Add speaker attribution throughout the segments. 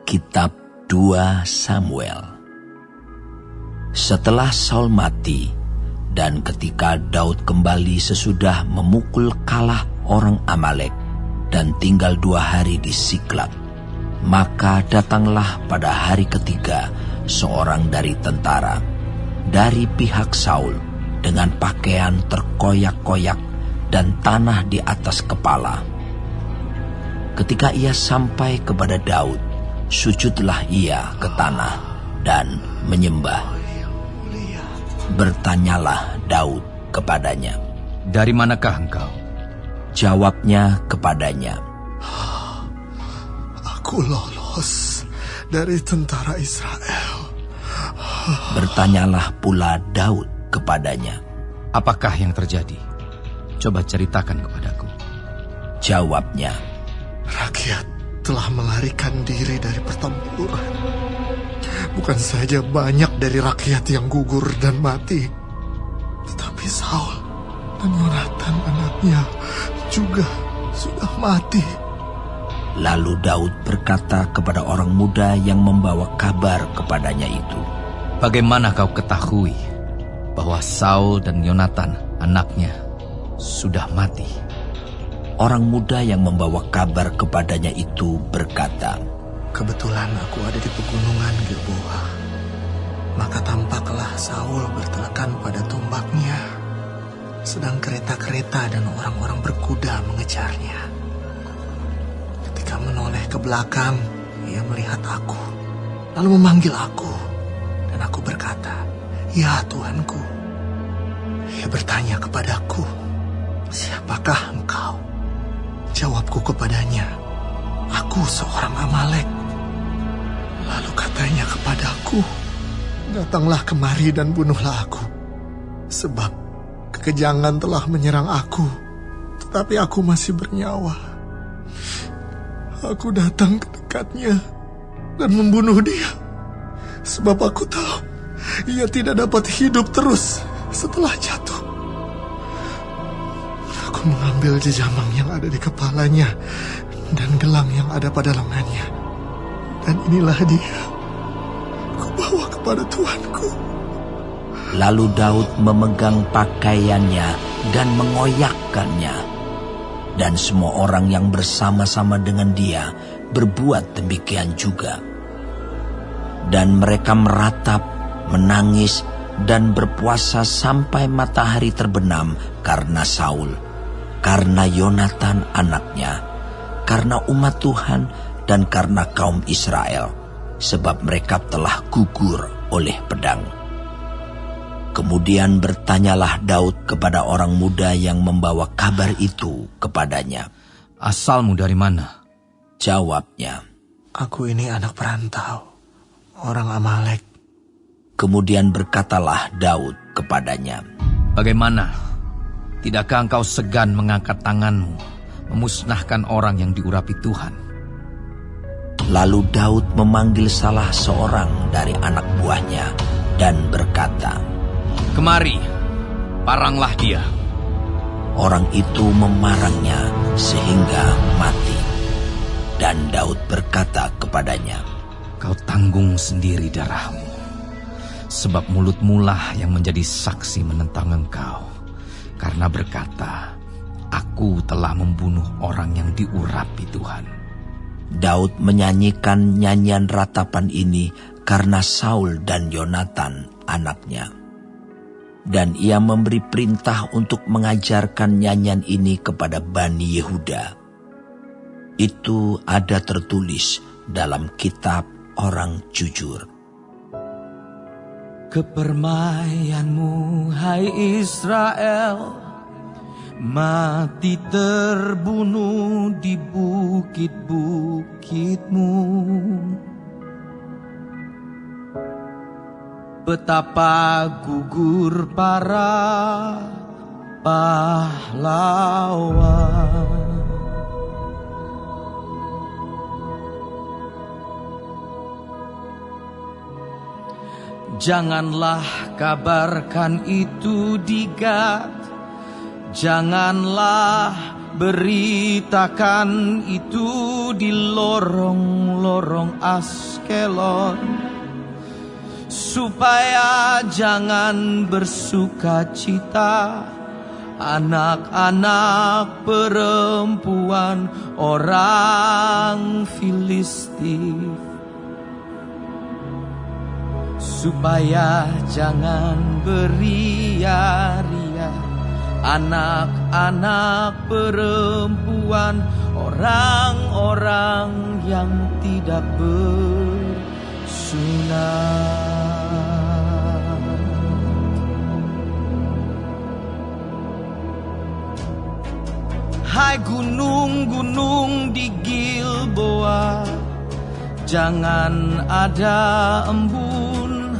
Speaker 1: Kitab 2 Samuel. Setelah Saul mati, dan ketika Daud kembali sesudah memukul kalah orang Amalek dan tinggal 2 hari di Siklag, maka datanglah pada hari ketiga seorang dari tentara dari pihak Saul dengan pakaian terkoyak-koyak dan tanah di atas kepala. Ketika ia sampai kepada Daud, sujudlah ia ke tanah dan menyembah. Bertanyalah Daud kepadanya,
Speaker 2: "Dari manakah engkau?"
Speaker 1: Jawabnya kepadanya,
Speaker 3: "Aku lolos dari tentara Israel."
Speaker 1: Bertanyalah pula Daud kepadanya,
Speaker 2: "Apakah yang terjadi? Coba ceritakan kepadaku."
Speaker 1: Jawabnya,
Speaker 3: "Rakyat telah melarikan diri dari pertempuran. Bukan saja banyak dari rakyat yang gugur dan mati, tetapi Saul dan Yonatan anaknya juga sudah mati."
Speaker 1: Lalu Daud berkata kepada orang muda yang membawa kabar kepadanya itu,
Speaker 2: "Bagaimana kau ketahui bahwa Saul dan Yonatan anaknya sudah mati?"
Speaker 1: Orang muda yang membawa kabar kepadanya itu berkata,
Speaker 3: "Kebetulan aku ada di pegunungan Gilboa. Maka tampaklah Saul bertelekan pada tombaknya, sedang kereta-kereta dan orang-orang berkuda mengejarnya. Ketika menoleh ke belakang, ia melihat aku, lalu memanggil aku, dan aku berkata, 'Ya Tuanku.' Ia bertanya kepadaku, 'Siapakah engkau?' Jawabku kepadanya, 'Aku seorang Amalek.' Lalu katanya kepadaku, 'Datanglah kemari dan bunuhlah aku, sebab kekejangan telah menyerang aku, tetapi aku masih bernyawa.' Aku datang ke dekatnya dan membunuh dia, sebab aku tahu ia tidak dapat hidup terus setelah jatuh. Aku mengambil jejamang yang ada di kepalanya dan gelang yang ada pada lengannya, dan inilah dia. Aku bawa kepada tuanku."
Speaker 1: Lalu Daud memegang pakaiannya dan mengoyakkannya. Dan semua orang yang bersama-sama dengan dia berbuat demikian juga. Dan mereka meratap, menangis, dan berpuasa sampai matahari terbenam karena Saul, karena Yonatan anaknya, karena umat Tuhan, dan karena kaum Israel, sebab mereka telah gugur oleh pedang. Kemudian bertanyalah Daud kepada orang muda yang membawa kabar itu kepadanya,
Speaker 2: "Asalmu dari mana?"
Speaker 1: Jawabnya,
Speaker 3: "Aku ini anak perantau, orang Amalek."
Speaker 1: Kemudian berkatalah Daud kepadanya,
Speaker 2: "Bagaimana? Tidakkah engkau segan mengangkat tanganmu, memusnahkan orang yang diurapi Tuhan?"
Speaker 1: Lalu Daud memanggil salah seorang dari anak buahnya dan berkata,
Speaker 2: "Kemari, paranglah dia."
Speaker 1: Orang itu memarangnya sehingga mati. Dan Daud berkata kepadanya,
Speaker 2: "Kau tanggung sendiri darahmu, sebab mulutmu lah yang menjadi saksi menentang engkau, karena berkata, 'Aku telah membunuh orang yang diurapi Tuhan.'"
Speaker 1: Daud menyanyikan nyanyian ratapan ini karena Saul dan Yonatan anaknya. Dan ia memberi perintah untuk mengajarkan nyanyian ini kepada Bani Yehuda. Itu ada tertulis dalam kitab orang jujur.
Speaker 4: "Kepermayanmu, hai Israel, mati terbunuh di bukit-bukitmu. Betapa gugur para pahlawan." Janganlah kabarkan itu di Gad, janganlah beritakan itu di lorong-lorong Askelon, supaya jangan bersuka cita anak-anak perempuan orang Filistin, supaya jangan beria-ria anak-anak perempuan orang-orang yang tidak bersunat. Hai gunung-gunung di Gilboa, jangan ada embun,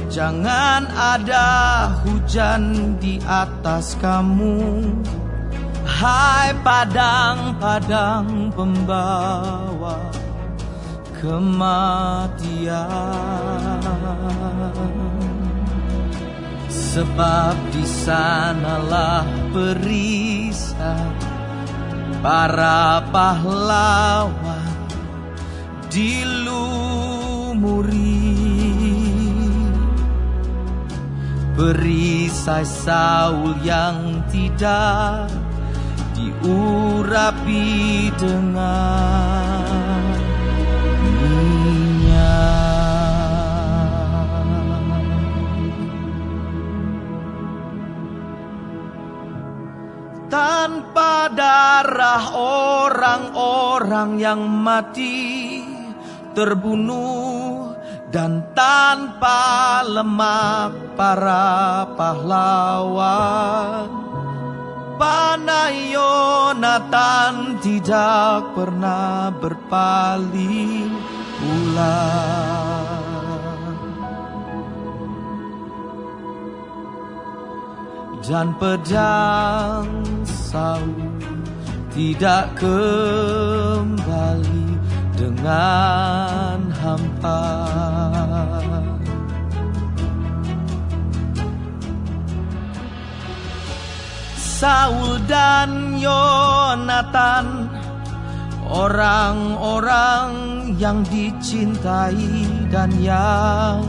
Speaker 4: jangan ada hujan di atas kamu. Hai padang-padang pembawa kematian, sebab di sanalah perisai para pahlawan dilumuri. Perisai Saul yang tidak diurapi dengan minyak. Tanpa darah orang-orang yang mati terbunuh, dan tanpa lemak para pahlawan, panah Yonatan tidak pernah berpaling pulang. Dan pedang Saul tidak kembali dengan hampa. Saul dan Yonatan, orang-orang yang dicintai dan yang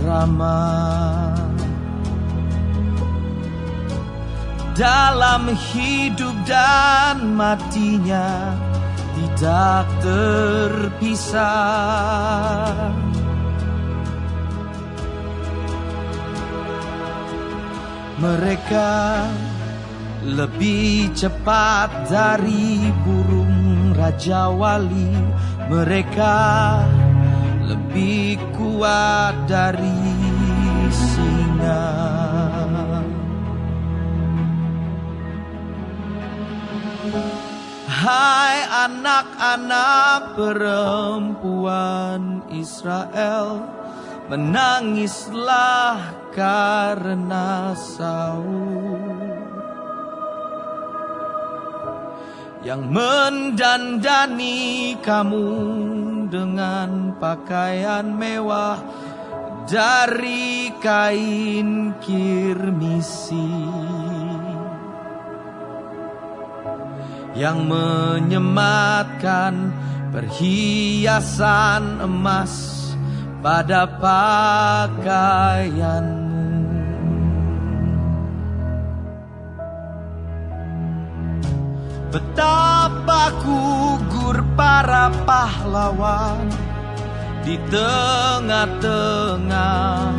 Speaker 4: ramah, dalam hidup dan matinya tidak terpisah. Mereka lebih cepat dari burung Raja Wali, mereka lebih kuat dari singa. Hai anak-anak perempuan Israel, menangislah karena Saul yang mendandani kamu dengan pakaian mewah dari kain kirmisi, yang menyematkan perhiasan emas pada pakaianmu. Betapa gugur para pahlawan di tengah-tengah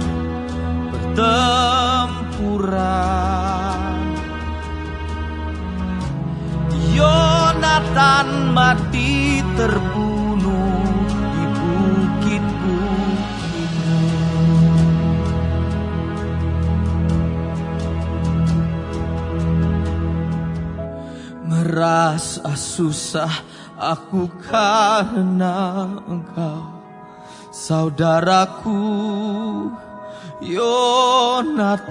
Speaker 4: pertempuran. Yonatan mati terbunuh di bukit-bukitmu. Merasa susah aku karena engkau, saudaraku Yonatan.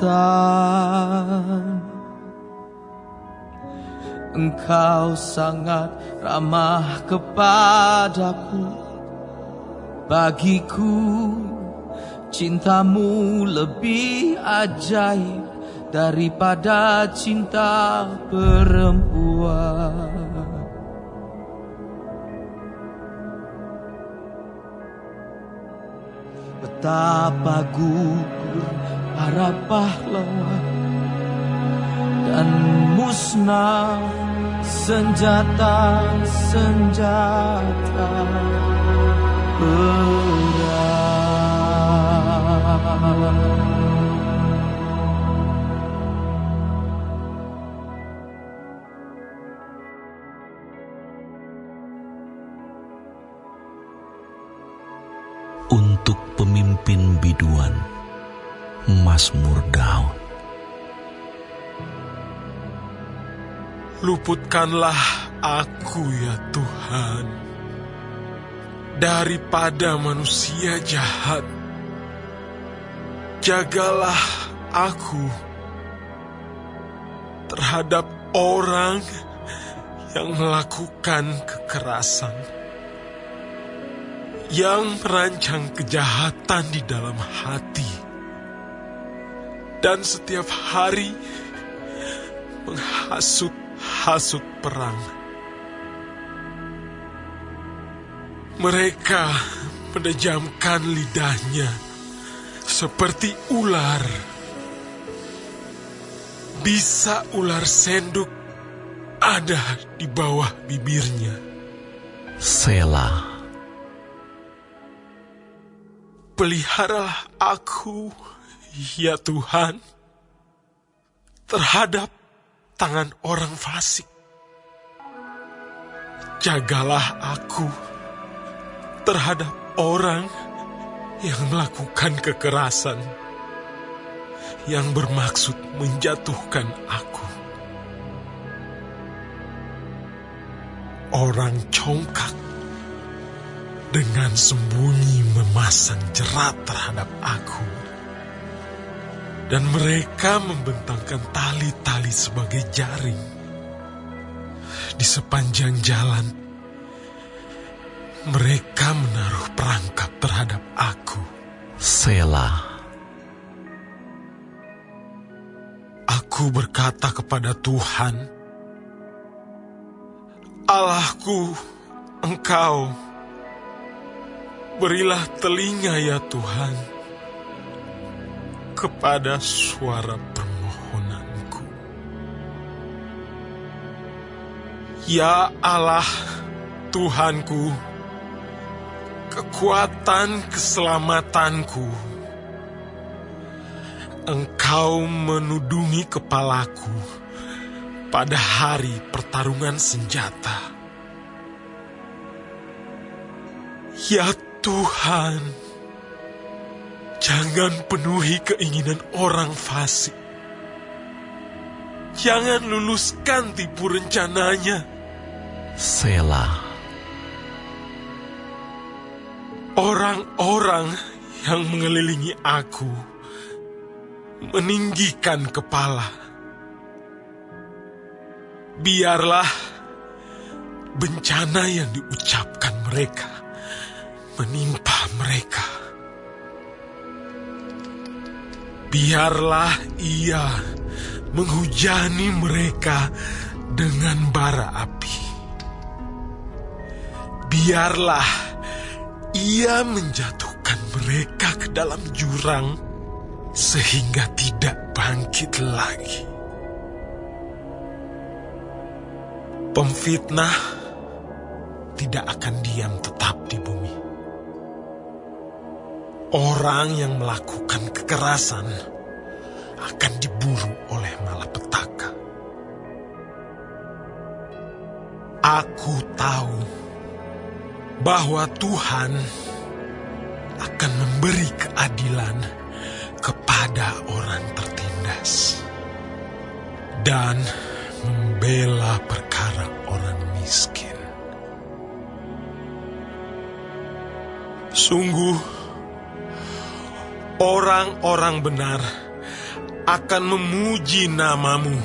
Speaker 4: Engkau sangat ramah kepadaku, bagiku cintamu lebih ajaib daripada cinta perempuan. Betapa gugur para pahlawan dan musnah senjata-senjata perang.
Speaker 5: Untuk pemimpin biduan, Mazmur Daud.
Speaker 6: Luputkanlah aku ya Tuhan daripada manusia jahat. Jagalah aku terhadap orang yang melakukan kekerasan, yang merancang kejahatan di dalam hati, dan setiap hari menghasut perang. Mereka menejamkan lidahnya seperti ular. Bisa ular senduk ada di bawah bibirnya.
Speaker 5: Selah.
Speaker 6: Peliharalah aku, ya Tuhan, terhadap tangan orang fasik. Jagalah aku terhadap orang yang melakukan kekerasan, yang bermaksud menjatuhkan aku. Orang congkak dengan sembunyi memasang jerat terhadap aku, dan mereka membentangkan tali-tali sebagai jaring di sepanjang jalan. Mereka menaruh perangkap terhadap aku.
Speaker 5: Selah.
Speaker 6: Aku berkata kepada Tuhan, Allahku, Engkau, berilah telinga ya Tuhan kepada suara permohonanku. Ya Allah, Tuhanku, kekuatan keselamatanku, Engkau menudungi kepalaku pada hari pertarungan senjata. Ya Tuhan, jangan penuhi keinginan orang fasik. Jangan luluskan tipu rencananya.
Speaker 5: Selah.
Speaker 6: Orang-orang yang mengelilingi aku meninggikan kepala. Biarlah bencana yang diucapkan mereka menimpa mereka. Biarlah ia menghujani mereka dengan bara api. Biarlah ia menjatuhkan mereka ke dalam jurang sehingga tidak bangkit lagi. Pemfitnah tidak akan diam tetap di bumi. Orang yang melakukan kekerasan akan diburu oleh malapetaka. Aku tahu bahwa Tuhan akan memberi keadilan kepada orang tertindas dan membela perkara orang miskin. Sungguh, orang-orang benar akan memuji namamu.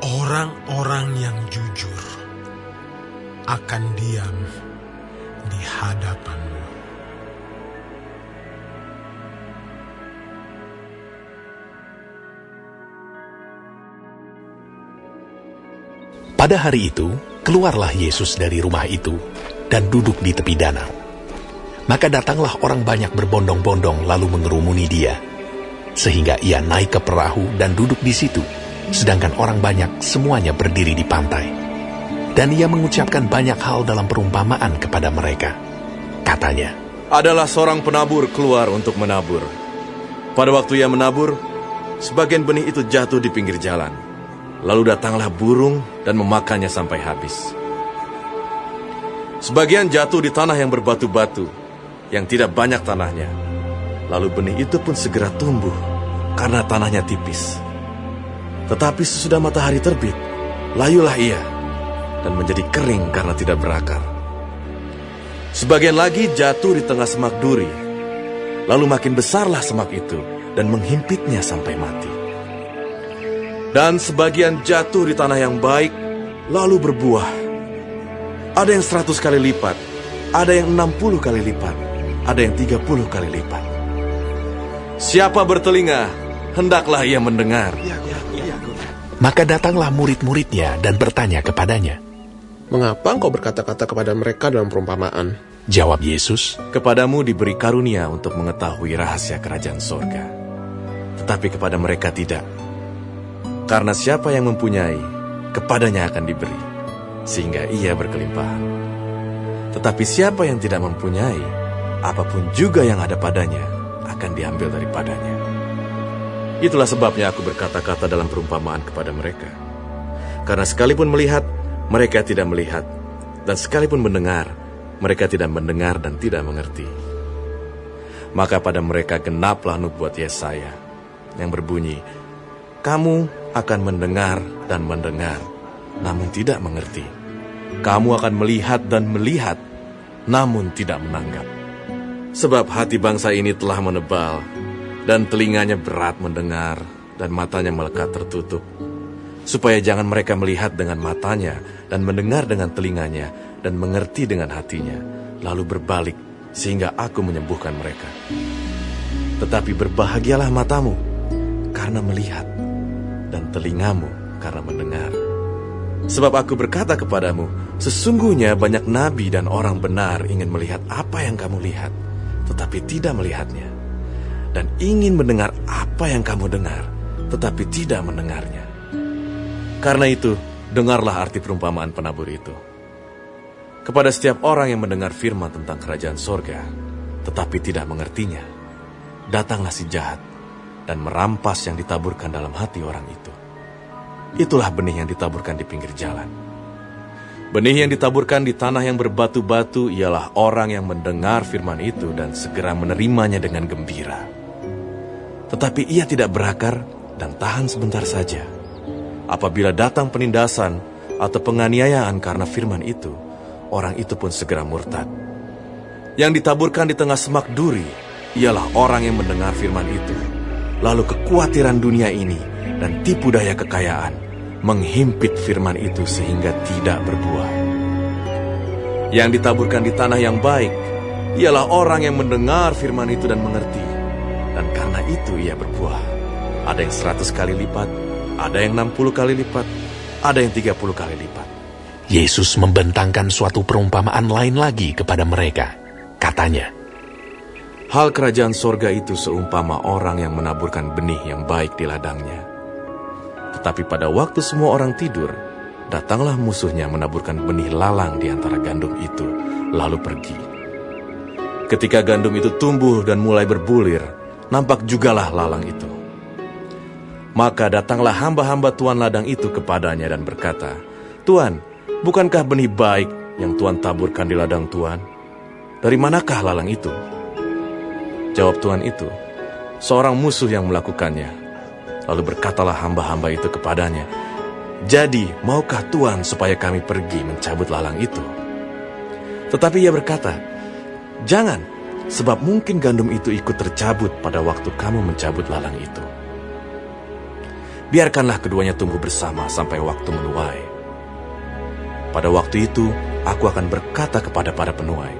Speaker 6: Orang-orang yang jujur akan diam di hadapanmu.
Speaker 5: Pada hari itu, keluarlah Yesus dari rumah itu dan duduk di tepi danau. Maka datanglah orang banyak berbondong-bondong lalu mengerumuni dia, sehingga ia naik ke perahu dan duduk di situ, sedangkan orang banyak semuanya berdiri di pantai. Dan ia mengucapkan banyak hal dalam perumpamaan kepada mereka. Katanya,
Speaker 7: adalah seorang penabur keluar untuk menabur. Pada waktu ia menabur, sebagian benih itu jatuh di pinggir jalan. Lalu datanglah burung dan memakannya sampai habis. Sebagian jatuh di tanah yang berbatu-batu, yang tidak banyak tanahnya. Lalu benih itu pun segera tumbuh, karena tanahnya tipis. Tetapi sesudah matahari terbit, layulah ia, dan menjadi kering karena tidak berakar. Sebagian lagi jatuh di tengah semak duri, lalu makin besarlah semak itu, dan menghimpitnya sampai mati. Dan sebagian jatuh di tanah yang baik, lalu berbuah. Ada yang 100 kali lipat, ada yang 60 kali lipat, ada yang 30 kali lipat. Siapa bertelinga, hendaklah ia mendengar.
Speaker 5: maka datanglah murid-muridnya dan bertanya kepadanya,
Speaker 8: "Mengapa engkau berkata-kata kepada mereka dalam perumpamaan?"
Speaker 5: Jawab Yesus,
Speaker 7: Kepadamu diberi karunia untuk mengetahui rahasia kerajaan sorga, tetapi kepada mereka tidak. Karena siapa yang mempunyai, kepadanya akan diberi, sehingga ia berkelimpahan. Tetapi siapa yang tidak mempunyai, apapun juga yang ada padanya, akan diambil daripadanya. Itulah sebabnya aku berkata-kata dalam perumpamaan kepada mereka. Karena sekalipun melihat, mereka tidak melihat, dan sekalipun mendengar, mereka tidak mendengar dan tidak mengerti. Maka pada mereka genaplah nubuat Yesaya yang berbunyi, "Kamu akan mendengar dan mendengar, namun tidak mengerti. Kamu akan melihat dan melihat, namun tidak menanggap. Sebab hati bangsa ini telah menebal, dan telinganya berat mendengar, dan matanya melekat tertutup, supaya jangan mereka melihat dengan matanya, dan mendengar dengan telinganya, dan mengerti dengan hatinya, lalu berbalik, sehingga aku menyembuhkan mereka. Tetapi berbahagialah matamu, karena melihat, dan telingamu karena mendengar. Sebab aku berkata kepadamu, sesungguhnya banyak nabi dan orang benar ingin melihat apa yang kamu lihat, tetapi tidak melihatnya, dan ingin mendengar apa yang kamu dengar, tetapi tidak mendengarnya. Karena itu, dengarlah arti perumpamaan penabur itu. Kepada setiap orang yang mendengar firman tentang kerajaan sorga, tetapi tidak mengertinya, datanglah si jahat, dan merampas yang ditaburkan dalam hati orang itu. Itulah benih yang ditaburkan di pinggir jalan. Benih yang ditaburkan di tanah yang berbatu-batu ialah orang yang mendengar firman itu dan segera menerimanya dengan gembira. Tetapi ia tidak berakar dan tahan sebentar saja. Apabila datang penindasan atau penganiayaan karena firman itu, orang itu pun segera murtad. Yang ditaburkan di tengah semak duri ialah orang yang mendengar firman itu, lalu kekhawatiran dunia ini dan tipu daya kekayaan menghimpit firman itu sehingga tidak berbuah. Yang ditaburkan di tanah yang baik ialah orang yang mendengar firman itu dan mengerti, dan karena itu ia berbuah. Ada yang 100 kali lipat, ada yang 60 kali lipat, ada yang 30 kali lipat.
Speaker 5: Yesus membentangkan suatu perumpamaan lain lagi kepada mereka. Katanya,
Speaker 7: Hal kerajaan sorga itu seumpama orang yang menaburkan benih yang baik di ladangnya. Tetapi pada waktu semua orang tidur, datanglah musuhnya menaburkan benih lalang di antara gandum itu, lalu pergi. Ketika gandum itu tumbuh dan mulai berbulir, nampak jugalah lalang itu. Maka datanglah hamba-hamba tuan ladang itu kepadanya dan berkata, "Tuan, bukankah benih baik yang Tuan taburkan di ladang Tuan? Dari manakah lalang itu?" Jawab tuan itu, "Seorang musuh yang melakukannya." Lalu berkatalah hamba-hamba itu kepadanya, "Jadi, maukah Tuan supaya kami pergi mencabut lalang itu?" Tetapi ia berkata, "Jangan, sebab mungkin gandum itu ikut tercabut pada waktu kamu mencabut lalang itu. Biarkanlah keduanya tumbuh bersama sampai waktu menuai. Pada waktu itu, aku akan berkata kepada para penuai,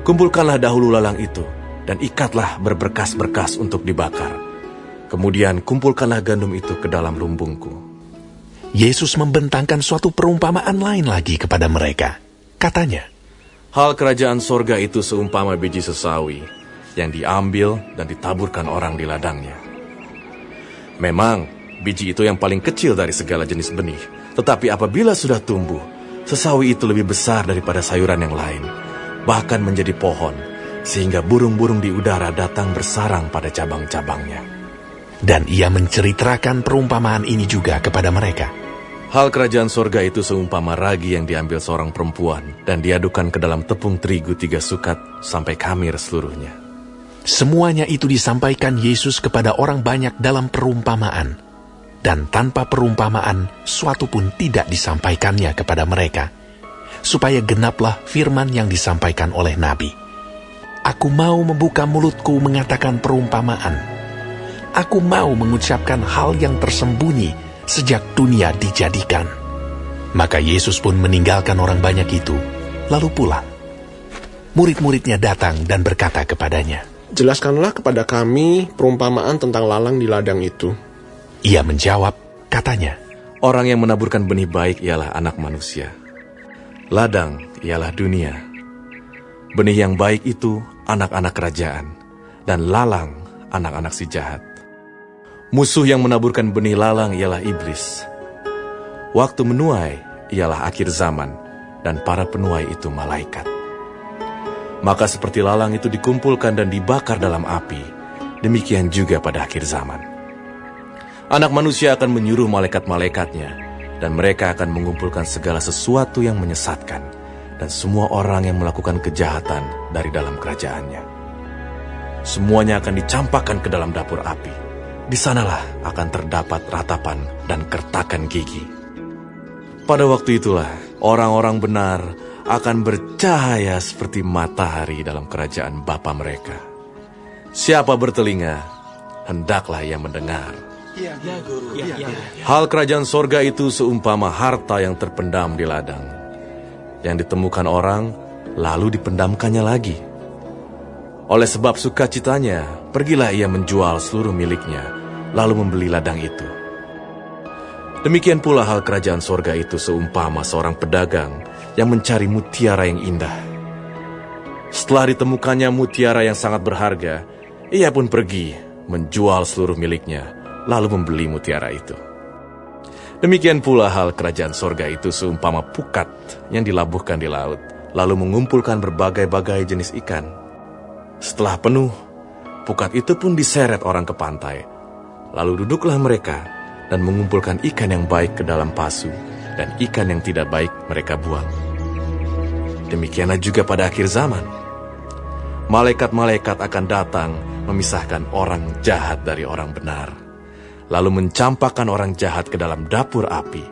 Speaker 7: kumpulkanlah dahulu lalang itu, dan ikatlah berberkas-berkas untuk dibakar. Kemudian kumpulkanlah gandum itu ke dalam lumbungku."
Speaker 5: Yesus membentangkan suatu perumpamaan lain lagi kepada mereka. Katanya,
Speaker 7: Hal kerajaan sorga itu seumpama biji sesawi yang diambil dan ditaburkan orang di ladangnya. Memang, biji itu yang paling kecil dari segala jenis benih. Tetapi apabila sudah tumbuh, sesawi itu lebih besar daripada sayuran yang lain, bahkan menjadi pohon, sehingga burung-burung di udara datang bersarang pada cabang-cabangnya.
Speaker 5: Dan ia menceritakan perumpamaan ini juga kepada mereka.
Speaker 7: Hal kerajaan sorga itu seumpama ragi yang diambil seorang perempuan dan diadukkan ke dalam tepung terigu 3 sukat sampai khamir seluruhnya.
Speaker 5: Semuanya itu disampaikan Yesus kepada orang banyak dalam perumpamaan. Dan tanpa perumpamaan, suatu pun tidak disampaikannya kepada mereka, supaya genaplah firman yang disampaikan oleh Nabi. Aku mau membuka mulutku mengatakan perumpamaan. Aku mau mengucapkan hal yang tersembunyi sejak dunia dijadikan. Maka Yesus pun meninggalkan orang banyak itu, lalu pulang. Murid-muridnya datang dan berkata kepadanya,
Speaker 8: Jelaskanlah kepada kami perumpamaan tentang lalang di ladang itu.
Speaker 5: Ia menjawab, katanya,
Speaker 7: Orang yang menaburkan benih baik ialah anak manusia. Ladang ialah dunia. Benih yang baik itu anak-anak kerajaan, dan lalang anak-anak si jahat. Musuh yang menaburkan benih lalang ialah iblis. Waktu menuai ialah akhir zaman, dan para penuai itu malaikat. Maka seperti lalang itu dikumpulkan dan dibakar dalam api, demikian juga pada akhir zaman. Anak manusia akan menyuruh malaikat-malaikatnya, dan mereka akan mengumpulkan segala sesuatu yang menyesatkan, dan semua orang yang melakukan kejahatan dari dalam kerajaannya. Semuanya akan dicampakkan ke dalam dapur api. Di sanalah akan terdapat ratapan dan kertakan gigi. Pada waktu itulah, orang-orang benar akan bercahaya seperti matahari dalam kerajaan Bapa mereka. Siapa bertelinga, hendaklah ia mendengar. Hal kerajaan sorga itu seumpama harta yang terpendam di ladang, yang ditemukan orang, lalu dipendamkannya lagi. Oleh sebab sukacitanya, pergilah ia menjual seluruh miliknya, lalu membeli ladang itu. Demikian pula hal kerajaan sorga itu seumpama seorang pedagang yang mencari mutiara yang indah. Setelah ditemukannya mutiara yang sangat berharga, ia pun pergi menjual seluruh miliknya, lalu membeli mutiara itu. Demikian pula hal kerajaan sorga itu seumpama pukat yang dilabuhkan di laut, lalu mengumpulkan berbagai-bagai jenis ikan. Setelah penuh, pukat itu pun diseret orang ke pantai. Lalu duduklah mereka dan mengumpulkan ikan yang baik ke dalam pasu, dan ikan yang tidak baik mereka buang. Demikianlah juga pada akhir zaman. Malaikat-malaikat akan datang memisahkan orang jahat dari orang benar, lalu mencampakkan orang jahat ke dalam dapur api.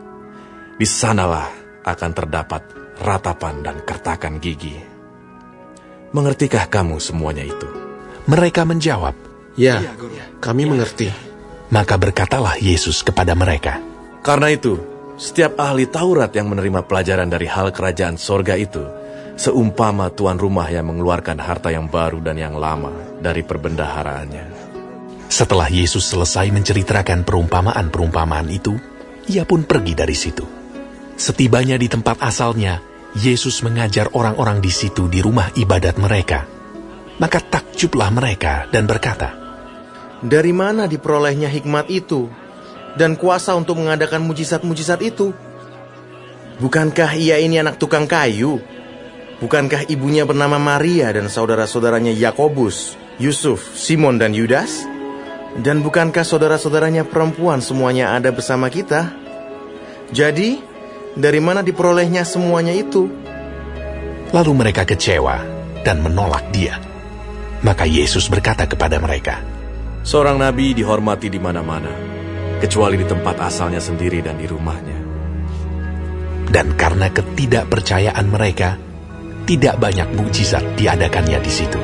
Speaker 7: Di sanalah akan terdapat ratapan dan kertakan gigi. Mengertikah kamu semuanya itu?
Speaker 5: Mereka menjawab,
Speaker 8: Ya, kami mengerti.
Speaker 5: Maka berkatalah Yesus kepada mereka,
Speaker 7: Karena itu, setiap ahli Taurat yang menerima pelajaran dari hal kerajaan sorga itu, seumpama tuan rumah yang mengeluarkan harta yang baru dan yang lama dari perbendaharaannya.
Speaker 5: Setelah Yesus selesai menceritakan perumpamaan-perumpamaan itu, ia pun pergi dari situ. Setibanya di tempat asalnya, Yesus mengajar orang-orang di situ di rumah ibadat mereka. Maka takjublah mereka dan berkata,
Speaker 9: Dari mana diperolehnya hikmat itu dan kuasa untuk mengadakan mujizat-mujizat itu? Bukankah ia ini anak tukang kayu? Bukankah ibunya bernama Maria dan saudara-saudaranya Yakobus, Yusuf, Simon, dan Yudas? Dan bukankah saudara-saudaranya perempuan semuanya ada bersama kita? Jadi, dari mana diperolehnya semuanya itu?
Speaker 5: Lalu mereka kecewa dan menolak dia. Maka Yesus berkata kepada mereka,
Speaker 7: Seorang nabi dihormati di mana-mana, kecuali di tempat asalnya sendiri dan di rumahnya.
Speaker 5: Dan karena ketidakpercayaan mereka, tidak banyak mukjizat diadakannya di situ.